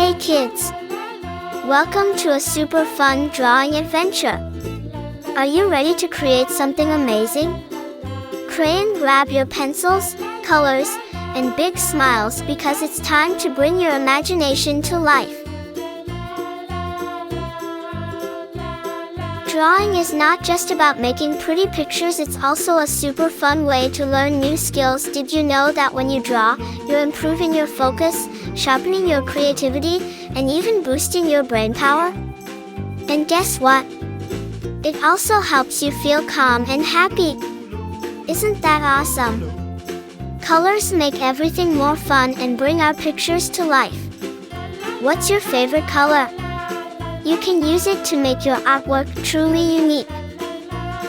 Hey kids! Welcome to a super fun drawing adventure. Are you ready to create something amazing? Crayon, grab your pencils, colors, and big smiles because it's time to bring your imagination to life. Drawing is not just about making pretty pictures, it's also a super fun way to learn new skills. Did you know that when you draw, you're improving your focus, sharpening your creativity, and even boosting your brain power? And guess what? It also helps you feel calm and happy. Isn't that awesome? Colors make everything more fun and bring our pictures to life. What's your favorite color? You can use it to make your artwork truly unique.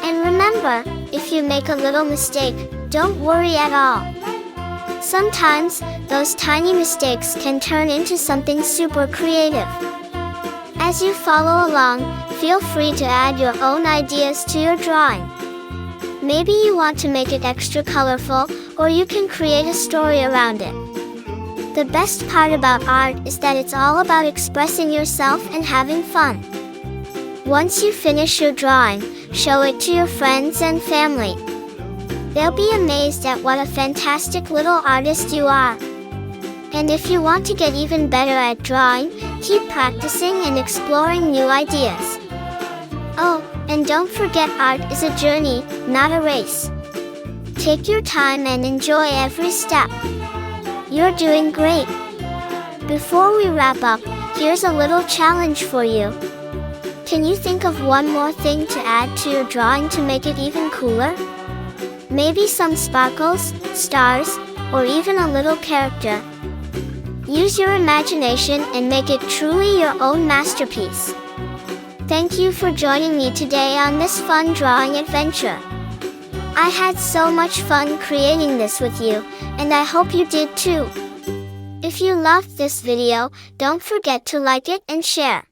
And remember, if you make a little mistake, don't worry at all. Sometimes, those tiny mistakes can turn into something super creative. As you follow along, feel free to add your own ideas to your drawing. Maybe you want to make it extra colorful, or you can create a story around it. The best part about art is that it's all about expressing yourself and having fun. Once you finish your drawing, show it to your friends and family. They'll be amazed at what a fantastic little artist you are. And if you want to get even better at drawing, keep practicing and exploring new ideas. Oh, and don't forget, art is a journey, not a race. Take your time and enjoy every step. You're doing great. Before we wrap up, here's a little challenge for you. Can you think of one more thing to add to your drawing to make it even cooler? Maybe some sparkles, stars, or even a little character. Use your imagination and make it truly your own masterpiece. Thank you for joining me today on this fun drawing adventure. I had so much fun creating this with you, and I hope you did too. If you loved this video, don't forget to like it and share.